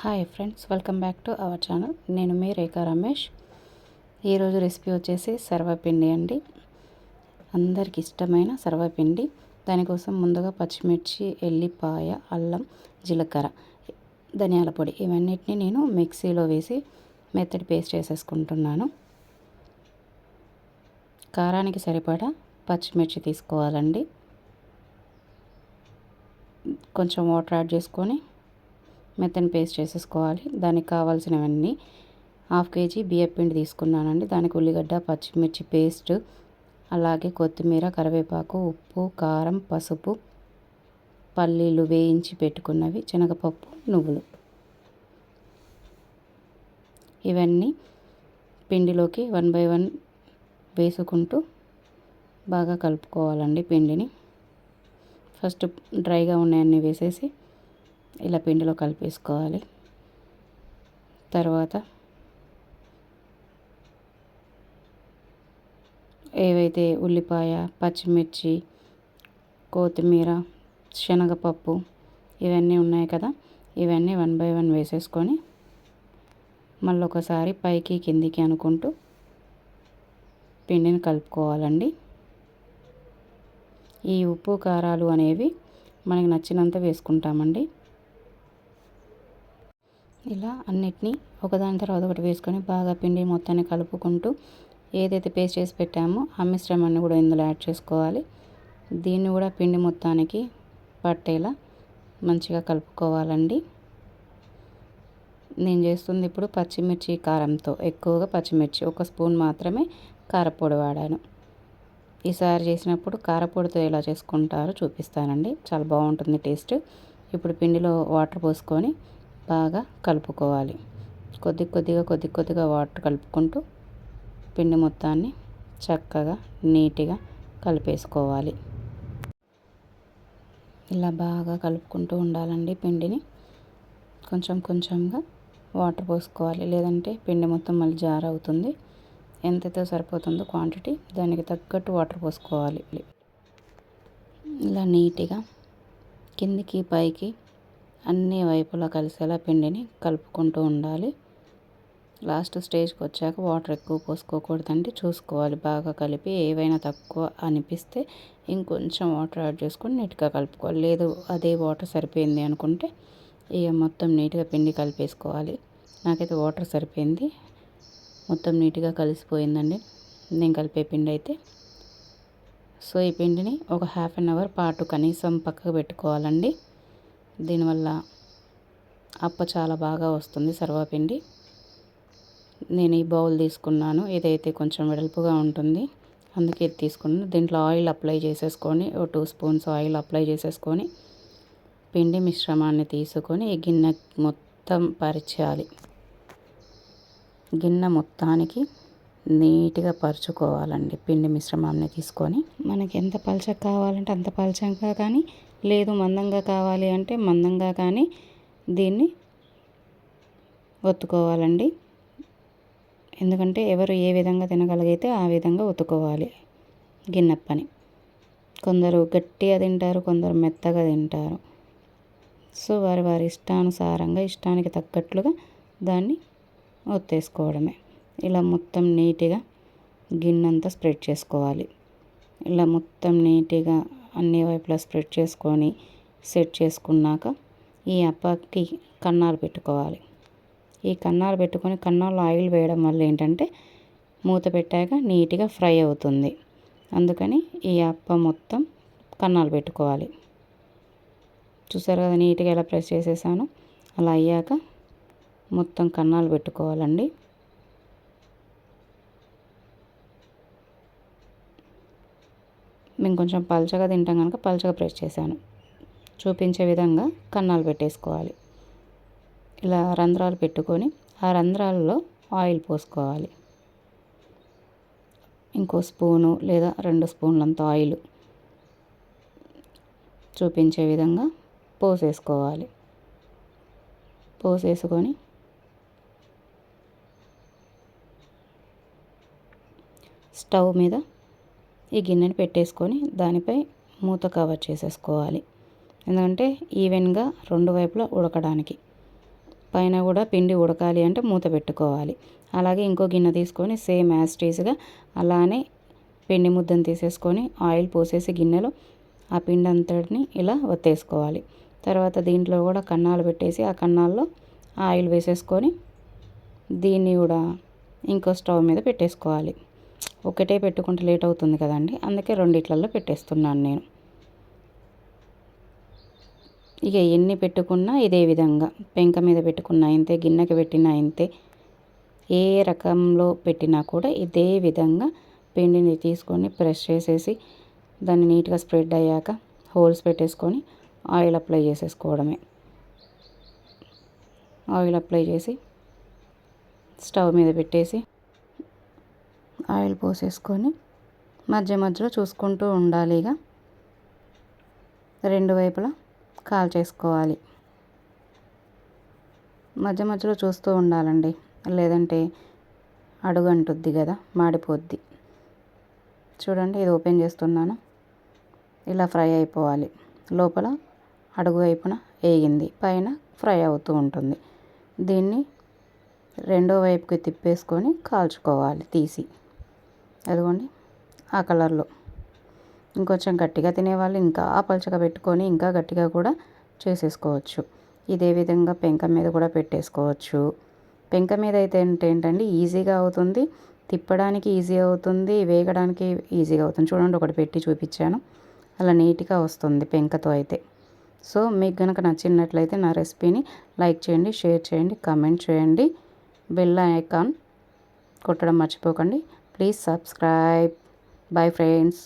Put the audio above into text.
Hi friends, welcome back to our channel. నేను మీ రేఖా రమేష్. ఈరోజు recipe వచ్చేసి సర్వపిండి అండి. అందరికి ఇష్టమైన సర్వపిండి. దానికోసం ముందుగా పచ్చిమిర్చి, ఎల్లిపాయ, అల్లం, జీలకర్ర, ధనియాల పొడి ఇవన్నిటిని నేను మిక్సీలో వేసి మెత్తటి పేస్ట్ చేసేసుకుంటున్నాను. కారానికి సరిపడా పచ్చిమిర్చి తీసుకోవాలండి. కొంచెం వాటర్ యాడ్ చేసుకొని మెత్తని పేస్ట్ చేసేసుకోవాలి. దానికి కావాల్సినవన్నీ 1/2 kg బియ్యపిండి తీసుకున్నానండి. దానికి ఉల్లిగడ్డ, పచ్చిమిర్చి పేస్ట్, అలాగే కొత్తిమీర, కరివేపాకు, ఉప్పు, కారం, పసుపు, పల్లీలు వేయించి పెట్టుకున్నవి, శనగపప్పు, నువ్వులు, ఇవన్నీ పిండిలోకి 1 by 1 వేసుకుంటూ బాగా కలుపుకోవాలండి. పిండిని ఫస్ట్ డ్రైగా ఉన్నాయన్నీ వేసేసి ఇలా పిండిలో కలిపేసుకోవాలి. తర్వాత ఏవైతే ఉల్లిపాయ, పచ్చిమిర్చి, కొత్తిమీర, శనగపప్పు ఇవన్నీ ఉన్నాయి కదా, ఇవన్నీ 1 by 1 వేసేసుకొని మళ్ళీ ఒకసారి పైకి కిందికి అనుకుంటూ పిండిని కలుపుకోవాలండి. ఈ ఉప్పు కారాలు అనేవి మనకి నచ్చినంత వేసుకుంటామండి. ఇలా అన్నిటినీ ఒకదాని తర్వాత ఒకటి వేసుకొని బాగా పిండి మొత్తాన్ని కలుపుకుంటూ ఏదైతే పేస్ట్ చేసి పెట్టామో ఆ మిశ్రమాన్ని కూడా ఇందులో యాడ్ చేసుకోవాలి. దీన్ని కూడా పిండి మొత్తానికి పట్టేలా మంచిగా కలుపుకోవాలండి. నేను చేస్తుంది ఇప్పుడు పచ్చిమిర్చి కారంతో, ఎక్కువగా పచ్చిమిర్చి 1 స్పూన్ మాత్రమే కారపొడి వాడాను. ఈసారి చేసినప్పుడు కారపొడితో ఎలా చేసుకుంటారో చూపిస్తానండి. చాలా బాగుంటుంది టేస్ట్. ఇప్పుడు పిండిలో వాటర్ పోసుకొని బాగా కలుపుకోవాలి. కొద్ది కొద్దిగా వాటర్ కలుపుకుంటూ పిండి మొత్తాన్ని చక్కగా నీట్గా కలిపేసుకోవాలి. ఇలా బాగా కలుపుకుంటూ ఉండాలండి. పిండిని కొంచెంగా వాటర్ పోసుకోవాలి, లేదంటే పిండి మొత్తం మళ్ళీ జార్ అవుతుంది. ఎంతైతే సరిపోతుందో క్వాంటిటీ దానికి తగ్గట్టు వాటర్ పోసుకోవాలి. ఇలా నీట్గా కిందికి పైకి అన్ని వైపులా కలిసేలా పిండిని కలుపుకుంటూ ఉండాలి. లాస్ట్ స్టేజ్కి వచ్చాక వాటర్ ఎక్కువ పోసుకోకూడదండి, చూసుకోవాలి. బాగా కలిపి ఏవైనా తక్కువ అనిపిస్తే ఇంకొంచెం వాటర్ యాడ్ చేసుకొని నీట్గా కలుపుకోవాలి. లేదు అదే వాటర్ సరిపోయింది అనుకుంటే ఇక మొత్తం నీట్గా పిండి కలిపేసుకోవాలి. నాకైతే వాటర్ సరిపోయింది, మొత్తం నీట్గా కలిసిపోయిందండి నేను కలిపే పిండి అయితే. సో ఈ పిండిని ఒక 1/2 hour పాటు కనీసం పక్కకు పెట్టుకోవాలండి. దీనివల్ల అప్ప చాలా బాగా వస్తుంది సర్వపిండి. నేను ఈ బౌల్ తీసుకున్నాను, ఇదైతే కొంచెం వెడల్పుగా ఉంటుంది, అందుకే ఇది తీసుకున్నాను. దీంట్లో ఆయిల్ అప్లై చేసేసుకొని 2 స్పూన్స్ ఆయిల్ అప్లై చేసేసుకొని పిండి మిశ్రమాన్ని తీసుకొని ఈ గిన్నె మొత్తం పరిచేయాలి. గిన్నె మొత్తానికి నీట్గా పరుచుకోవాలండి. పిండి మిశ్రమాన్ని తీసుకొని మనకి ఎంత పలచగా కావాలంటే అంత పలచగా కానీ, లేదు మందంగా కావాలి అంటే మందంగా కానీ దీన్ని ఒత్తుకోవాలండి. ఎందుకంటే ఎవరు ఏ విధంగా తినగలిగితే ఆ విధంగా ఒత్తుకోవాలి గిన్నెప్పని. కొందరు గట్టిగా తింటారు, కొందరు మెత్తగా తింటారు. సో వారి ఇష్టానుసారంగా, ఇష్టానికి తగ్గట్లుగా దాన్ని ఒత్తేసుకోవడమే. ఇలా మొత్తం నీట్గా గిన్నెంతా స్ప్రెడ్ చేసుకోవాలి. ఇలా మొత్తం నీట్గా అన్ని వైపులా స్ప్రెడ్ చేసుకొని సెట్ చేసుకున్నాక ఈ అప్పకి కన్నాలు పెట్టుకోవాలి. ఈ కన్నాలు పెట్టుకొని కన్నాల్లో ఆయిల్ వేయడం వల్ల ఏంటంటే మూత పెట్టాక నీట్గా ఫ్రై అవుతుంది. అందుకని ఈ అప్ప మొత్తం కన్నాలు పెట్టుకోవాలి. చూసారు కదా నీట్గా ఎలా ప్రెస్ చేసేసాను. అలా అయ్యాక మొత్తం కన్నాలు పెట్టుకోవాలండి. మేము కొంచెం పల్చగా తింటాం కనుక పల్చగా ప్రెస్ చేశాను. చూపించే విధంగా కన్నాలు పెట్టేసుకోవాలి. ఇలా రంధ్రాలు పెట్టుకొని ఆ రంధ్రాలలో ఆయిల్ పోసుకోవాలి. ఇంకో స్పూను లేదా 2 స్పూన్లంత ఆయిల్ చూపించే విధంగా పోసేసుకోవాలి. పోసేసుకొని స్టవ్ మీద ఈ గిన్నెని పెట్టేసుకొని దానిపై మూత కవర్ చేసేసుకోవాలి. ఎందుకంటే ఈవెన్గా 2 వైపులా ఉడకడానికి. పైన కూడా పిండి ఉడకాలి అంటే మూత పెట్టుకోవాలి. అలాగే ఇంకో గిన్నె తీసుకొని సేమ్ యాజ్ టీజ్గా అలానే పిండి ముద్దను తీసేసుకొని ఆయిల్ పోసేసి గిన్నెలో ఆ పిండి అంతటిని ఇలా ఒత్తేసుకోవాలి. తర్వాత దీంట్లో కూడా కన్నాలు పెట్టేసి ఆ కన్నాల్లో ఆయిల్ వేసేసుకొని దీన్ని కూడా ఇంకో స్టవ్ మీద పెట్టేసుకోవాలి. ఒకటే పెట్టుకుంటే లేట్ అవుతుంది కదండి, అందుకే రెండిట్లలో పెట్టేస్తున్నాను నేను. ఇక ఎన్ని పెట్టుకున్నా ఇదే విధంగా పెంక మీద పెట్టుకున్నా ఇంతే, గిన్నెకి పెట్టినా ఇంతే, ఏ రకంలో పెట్టినా కూడా ఇదే విధంగా పిండిని తీసుకొని ప్రెస్ చేసేసి దాన్ని నీట్గా స్ప్రెడ్ అయ్యాక హోల్స్ పెట్టేసుకొని ఆయిల్ అప్లై చేసేసుకోవడమే. ఆయిల్ అప్లై చేసి స్టవ్ మీద పెట్టేసి ఆయిల్ పోసేసుకొని మధ్య మధ్యలో చూసుకుంటూ ఉండాలి. ఇక రెండు వైపులా కాల్చేసుకోవాలి. మధ్య మధ్యలో చూస్తూ ఉండాలండి, లేదంటే అడుగు అంటుద్ది కదా, మాడిపోద్ది. చూడండి, ఇది ఓపెన్ చేస్తున్నాను. ఇలా ఫ్రై అయిపోవాలి. లోపల అడుగు వైపున వేగింది, పైన ఫ్రై అవుతూ ఉంటుంది. దీన్ని రెండో వైపుకి తిప్పేసుకొని కాల్చుకోవాలి తీసి. అదిగోండి ఆ కలర్లో. ఇంకొంచెం గట్టిగా తినేవాళ్ళు ఇంకా పలుచగా పెట్టుకొని ఇంకా గట్టిగా కూడా చేసేసుకోవచ్చు. ఇదే విధంగా పెంక మీద కూడా పెట్టేసుకోవచ్చు. పెంక మీద అయితే ఏంటండి ఈజీగా అవుతుంది, తిప్పడానికి ఈజీ అవుతుంది, వేగడానికి ఈజీగా అవుతుంది. చూడండి, ఒకటి పెట్టి చూపించాను, అలా నీట్గా వస్తుంది పెంకతో అయితే. సో మీకు కనుక నచ్చినట్లయితే నా రెసిపీని లైక్ చేయండి, షేర్ చేయండి, కామెంట్ చేయండి. బెల్ ఐకాన్ కొట్టడం మర్చిపోకండి. Please subscribe. Bye friends.